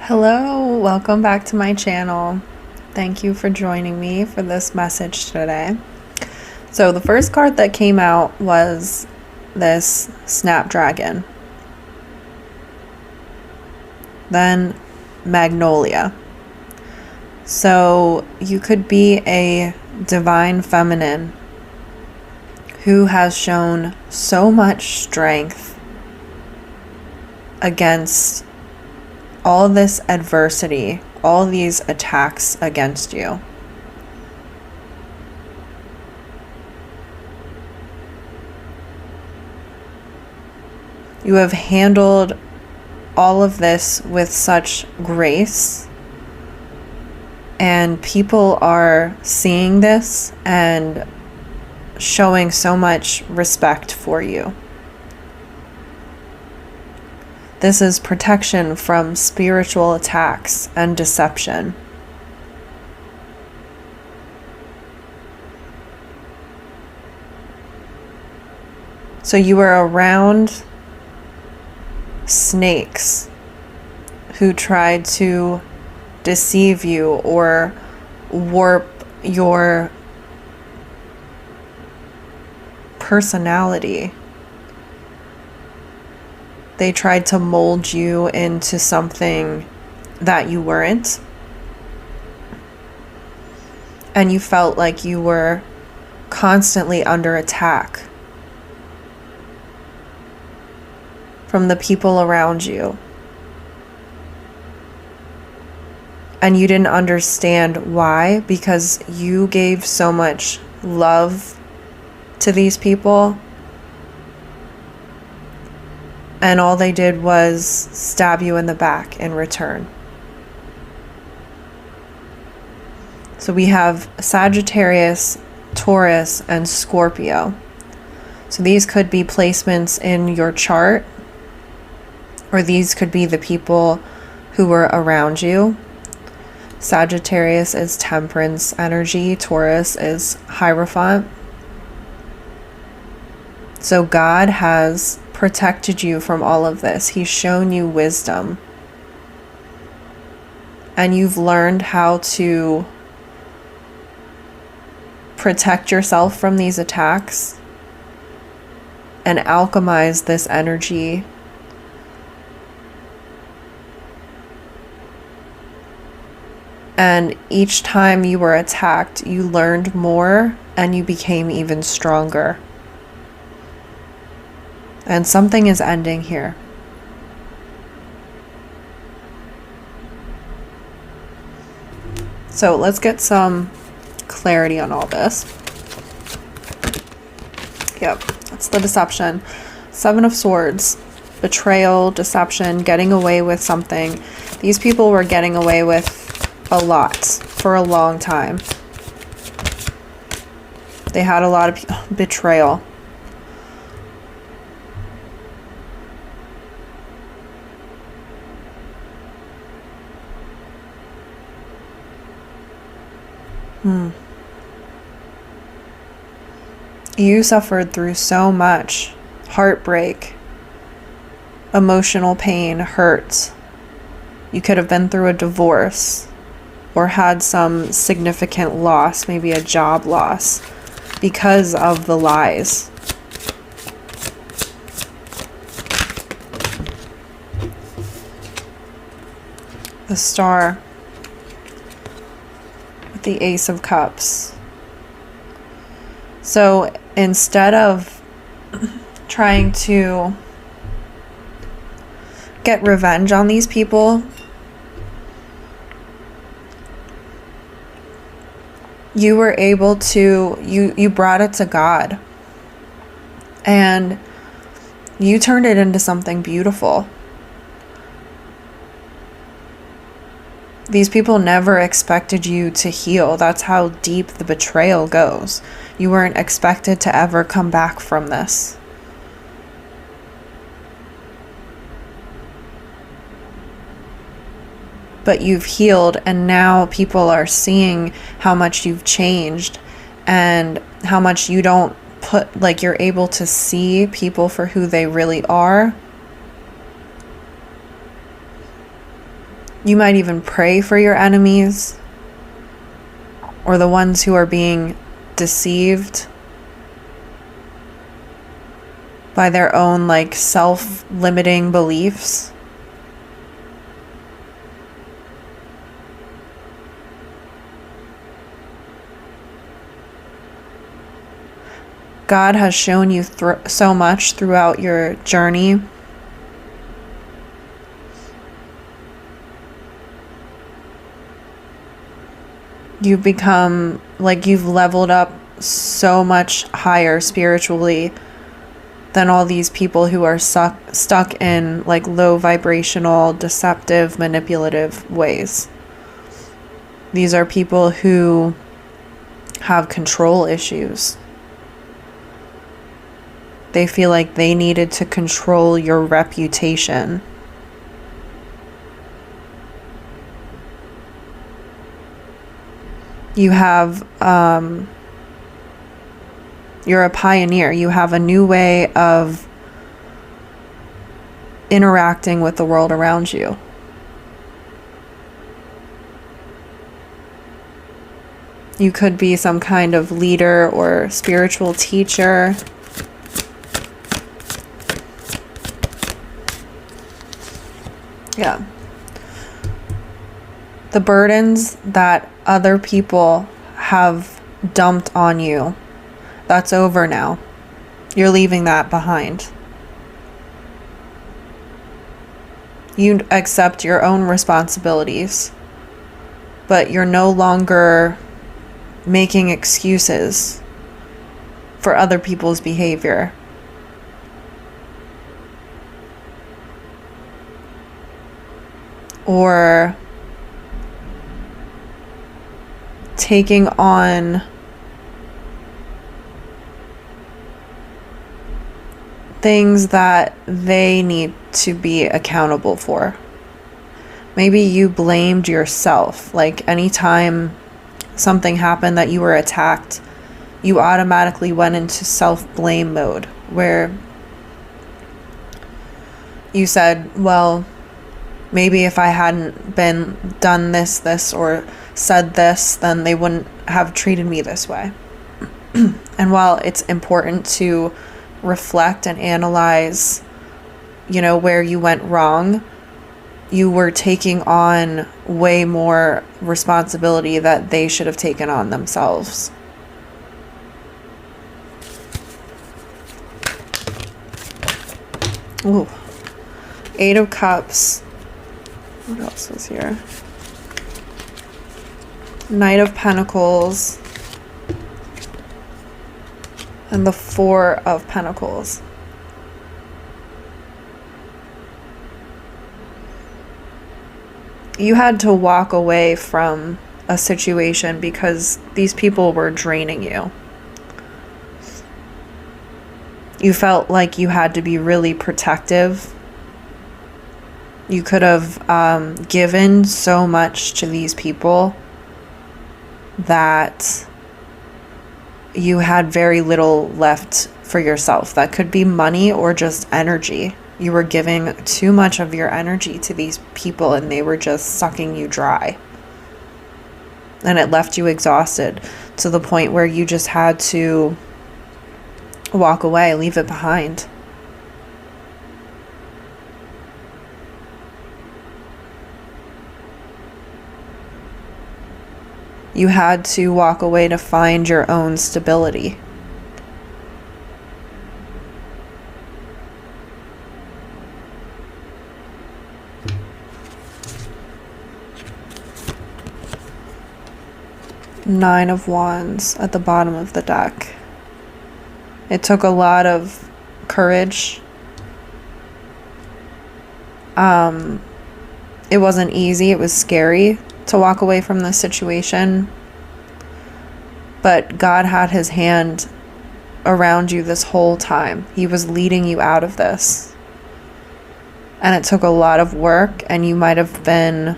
Hello, welcome back to my channel. Thank you for joining me for this message today. So the first card that came out was this Snapdragon. Then Magnolia. So you could be a divine feminine who has shown so much strength against all this adversity, all these attacks against you. You have handled all of this with such grace, and people are seeing this and showing so much respect for you. This is protection from spiritual attacks and deception. So you were around snakes who tried to deceive you or warp your personality. They tried to mold you into something that you weren't. And you felt like you were constantly under attack from the people around you. And you didn't understand why, because you gave so much love to these people. And all they did was stab you in the back in return. So we have Sagittarius, Taurus, and Scorpio. So these could be placements in your chart, or these could be the people who were around you. Sagittarius is Temperance energy, Taurus is Hierophant. So God has protected you from all of this. He's shown you wisdom. And you've learned how to protect yourself from these attacks and alchemize this energy. And each time you were attacked, you learned more and you became even stronger. And something is ending here. So let's get some clarity on all this. Yep, that's the deception. Seven of Swords, betrayal, deception, getting away with something. These people were getting away with a lot for a long time. They had a lot of betrayal. You suffered through so much heartbreak, emotional pain, hurt. You could have been through a divorce or had some significant loss, maybe a job loss, because of the lies. The Star with the Ace of Cups. So instead of trying to get revenge on these people, you were able to, you brought it to God. And you turned it into something beautiful. These people never expected you to heal. That's how deep the betrayal goes. You weren't expected to ever come back from this. But you've healed, and now people are seeing how much you've changed and how much you don't put, like, you're able to see people for who they really are. You might even pray for your enemies or the ones who are being deceived by their own like self-limiting beliefs. God has shown you so much throughout your journey. You've become, like, you've leveled up so much higher spiritually than all these people who are stuck in, like, low vibrational, deceptive, manipulative ways. These are people who have control issues. They feel like they needed to control your reputation. You have, you're a pioneer. You have a new way of interacting with the world around you. You could be some kind of leader or spiritual teacher. Yeah. The burdens that other people have dumped on you, that's over now. You're leaving that behind. You accept your own responsibilities, but you're no longer making excuses for other people's behavior. Or taking on things that they need to be accountable for. Maybe you blamed yourself. Like, anytime something happened that you were attacked, you automatically went into self-blame mode, where you said, well, maybe if I hadn't done this, or said this, then they wouldn't have treated me this way. And while it's important to reflect and analyze, where you went wrong, you were taking on way more responsibility that they should have taken on themselves. Ooh. 8 of Cups. What else was here? Knight of Pentacles. And the 4 of Pentacles. You had to walk away from a situation because these people were draining you. You felt like you had to be really protective. You could have given so much to these people that you had very little left for yourself. That could be money or just energy. You were giving too much of your energy to these people and they were just sucking you dry. And it left you exhausted to the point where you just had to walk away, leave it behind. You had to walk away to find your own stability. Nine of Wands at the bottom of the deck. It took a lot of courage. It wasn't easy. It was scary to walk away from this situation. But God had his hand around you this whole time. He was leading you out of this. And it took a lot of work, and you might have been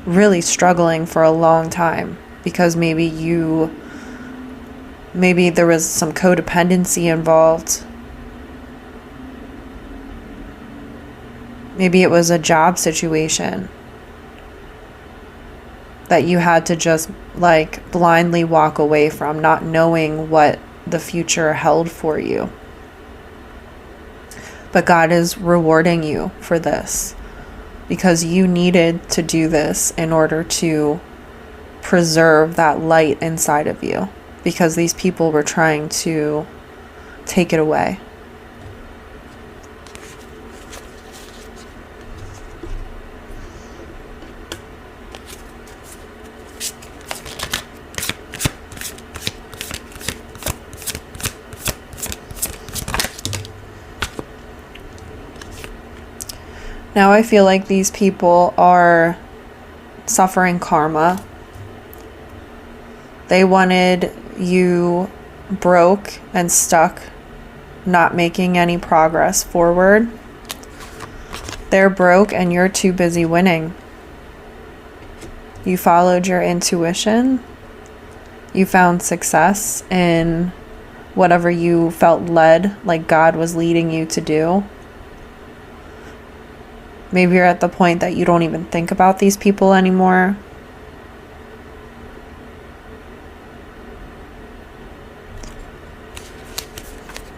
really struggling for a long time because maybe there was some codependency involved. Maybe it was a job situation that you had to just like blindly walk away from, not knowing what the future held for you. But God is rewarding you for this, because you needed to do this in order to preserve that light inside of you, because these people were trying to take it away. Now I feel like these people are suffering karma. They wanted you broke and stuck, not making any progress forward. They're broke and you're too busy winning. You followed your intuition. You found success in whatever you felt led, like God was leading you to do. Maybe you're at the point that you don't even think about these people anymore.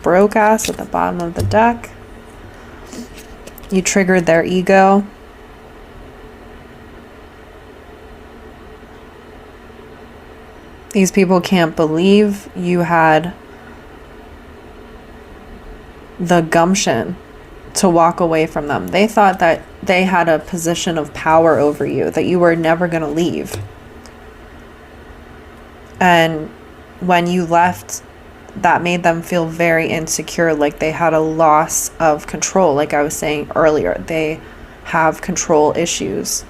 Broke ass at the bottom of the deck. You triggered their ego. These people can't believe you had the gumption to walk away from them. They thought that they had a position of power over you, that you were never going to leave. And when you left, that made them feel very insecure, like they had a loss of control. Like I was saying earlier, they have control issues.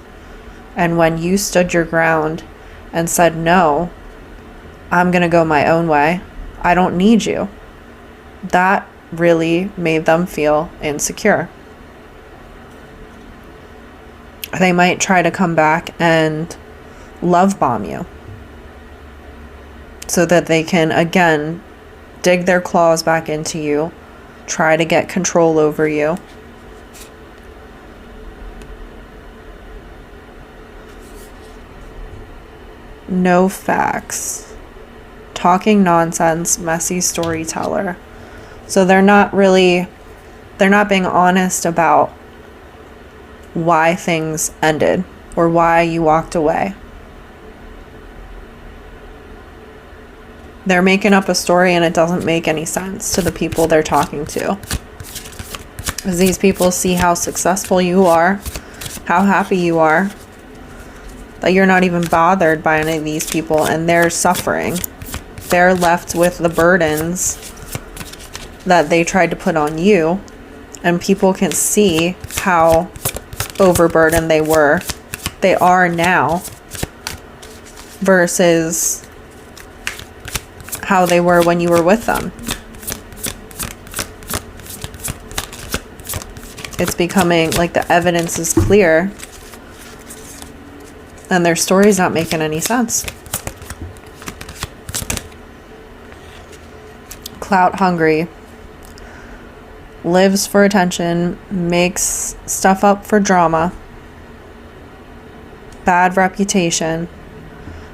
And when you stood your ground and said, no, I'm going to go my own way, I don't need you, that really made them feel insecure. They might try to come back and love bomb you so that they can again dig their claws back into you, try to get control over you. No facts. Talking nonsense, messy storyteller. So they're not being honest about why things ended or why you walked away. They're making up a story and it doesn't make any sense to the people they're talking to. As these people see how successful you are, how happy you are, that you're not even bothered by any of these people, and they're suffering. They're left with the burdens that they tried to put on you, and people can see how overburdened they are now versus how they were when you were with them. It's becoming like the evidence is clear and their story's not making any sense. Clout hungry. Lives for attention, makes stuff up for drama. Bad reputation.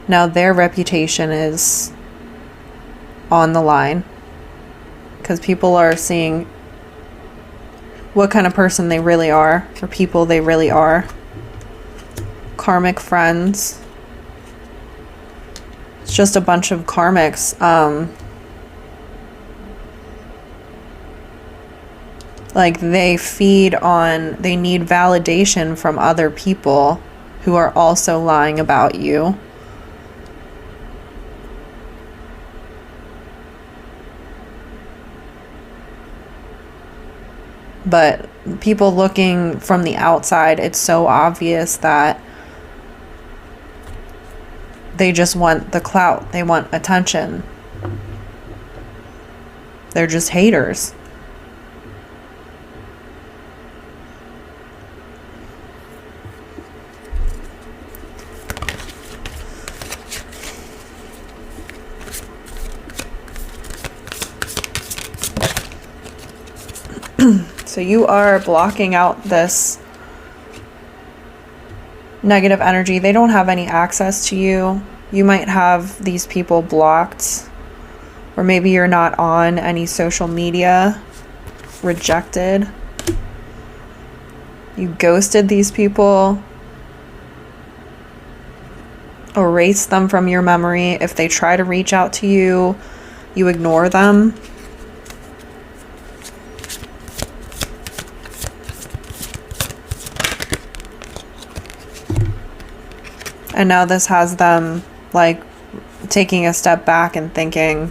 Now their reputation is on the line because people are seeing what kind of person they really are, or people they really are. Karmic friends. It's just a bunch of karmics. Like they need validation from other people who are also lying about you. But people looking from the outside, it's so obvious that they just want the clout. They want attention. They're just haters. So you are blocking out this negative energy. They don't have any access to you. You might have these people blocked, or maybe you're not on any social media, rejected. You ghosted these people. Erase them from your memory. If they try to reach out to you, you ignore them. And now this has them like taking a step back and thinking,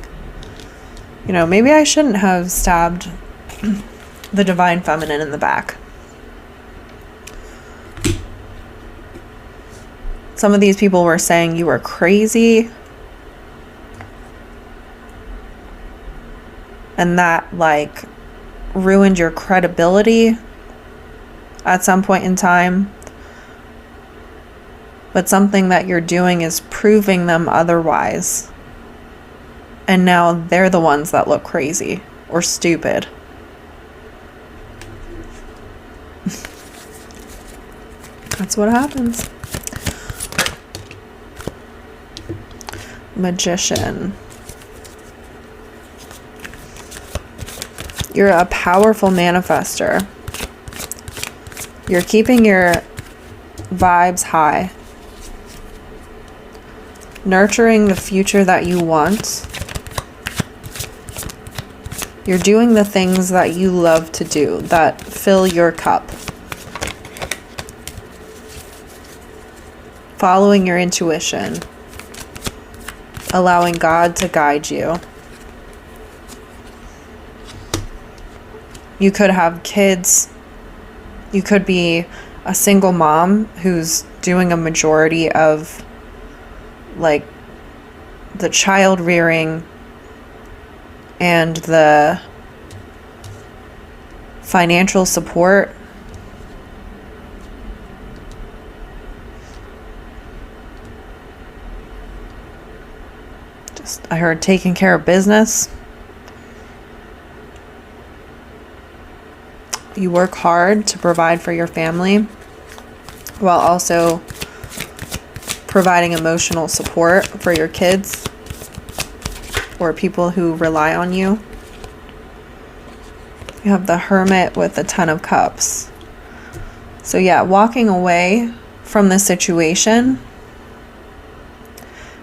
you know, maybe I shouldn't have stabbed the divine feminine in the back. Some of these people were saying you were crazy. And that like ruined your credibility at some point in time. But something that you're doing is proving them otherwise. And now they're the ones that look crazy or stupid. That's what happens. Magician. You're a powerful manifester. You're keeping your vibes high. Nurturing the future that you want. You're doing the things that you love to do, that fill your cup. Following your intuition. Allowing God to guide you. You could have kids. You could be a single mom who's doing a majority of like the child rearing and the financial support. I heard taking care of business. You work hard to provide for your family while also providing emotional support for your kids or people who rely on you. You have the Hermit with the Ten of Cups. So yeah, walking away from the situation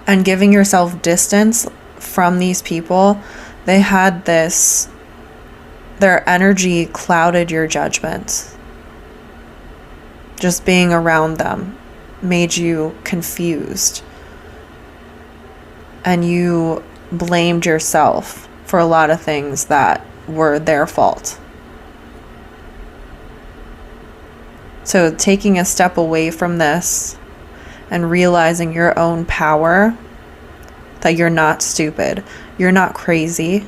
and giving yourself distance from these people. They had this, their energy clouded your judgment. Just being around them made you confused. And you blamed yourself for a lot of things that were their fault. So taking a step away from this and realizing your own power, that you're not stupid, you're not crazy.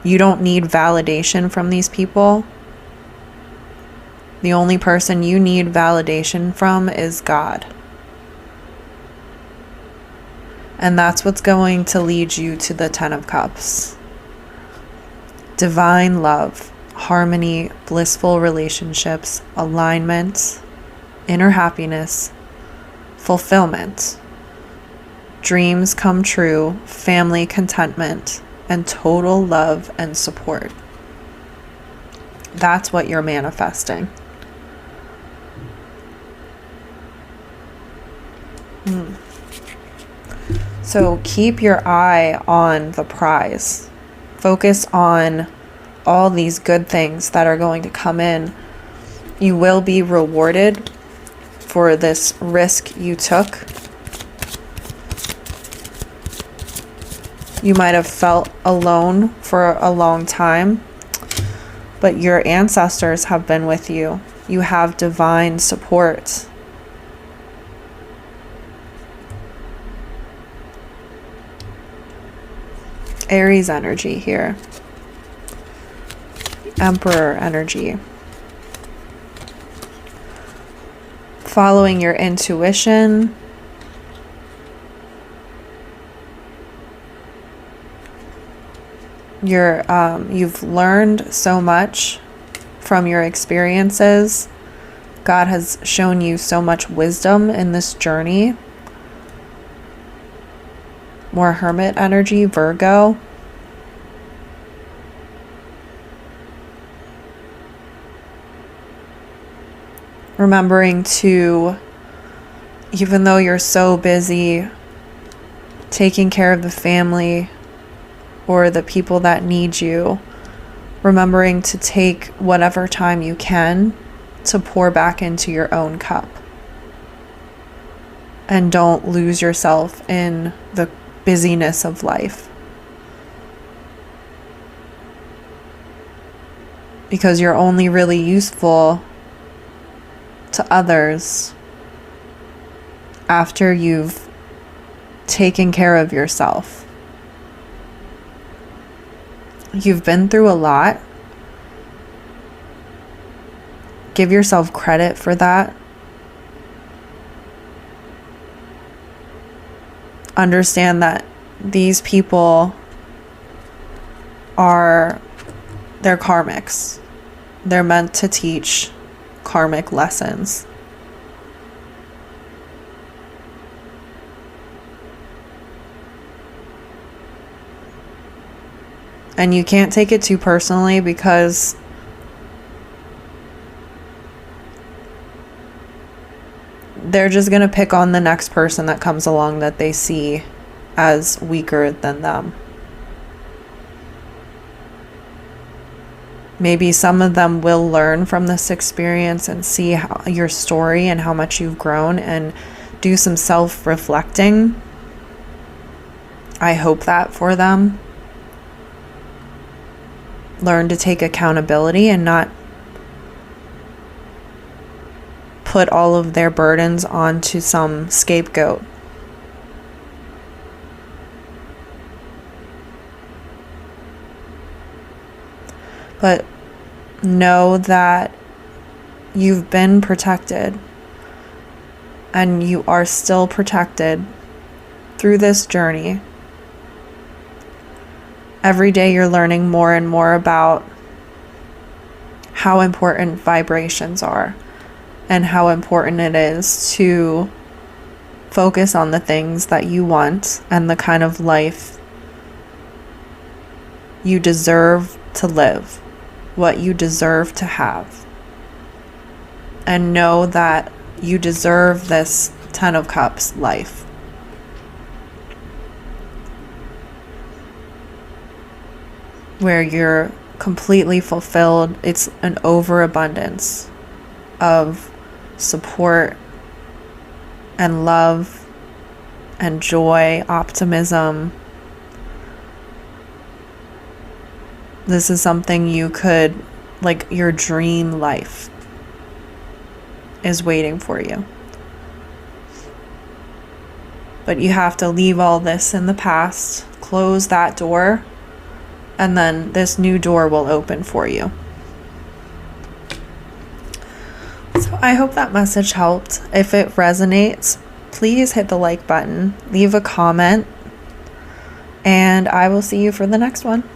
You don't need validation from these people. The only person you need validation from is God. And that's what's going to lead you to the Ten of Cups. Divine love, harmony, blissful relationships, alignment, inner happiness, fulfillment, dreams come true, family contentment, and total love and support. That's what you're manifesting. So keep your eye on the prize. Focus on all these good things that are going to come in. You will be rewarded for this risk you took. You might have felt alone for a long time, but your ancestors have been with you. You have divine support. Aries energy here. Emperor energy. Following your intuition. You've learned so much from your experiences, God has shown you so much wisdom in this journey. More Hermit energy, Virgo. Remembering to, even though you're so busy taking care of the family or the people that need you, remembering to take whatever time you can to pour back into your own cup. And don't lose yourself in the busyness of life. Because you're only really useful to others after you've taken care of yourself. You've been through a lot. Give yourself credit for that. Understand that these people they're karmics. They're meant to teach karmic lessons. And you can't take it too personally, because they're just going to pick on the next person that comes along that they see as weaker than them. Maybe some of them will learn from this experience and see your story and how much you've grown and do some self-reflecting. I hope that for them. Learn to take accountability and not put all of their burdens onto some scapegoat. But know that you've been protected, and you are still protected through this journey. Every day you're learning more and more about how important vibrations are and how important it is to focus on the things that you want and the kind of life you deserve to live, what you deserve to have. And know that you deserve this Ten of Cups life. Where you're completely fulfilled. It's an overabundance of support and love and joy, optimism. This is something you could, like, your dream life is waiting for you. But you have to leave all this in the past, close that door, and then this new door will open for you. So I hope that message helped. If it resonates, please hit the like button, leave a comment, and I will see you for the next one.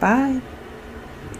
Bye.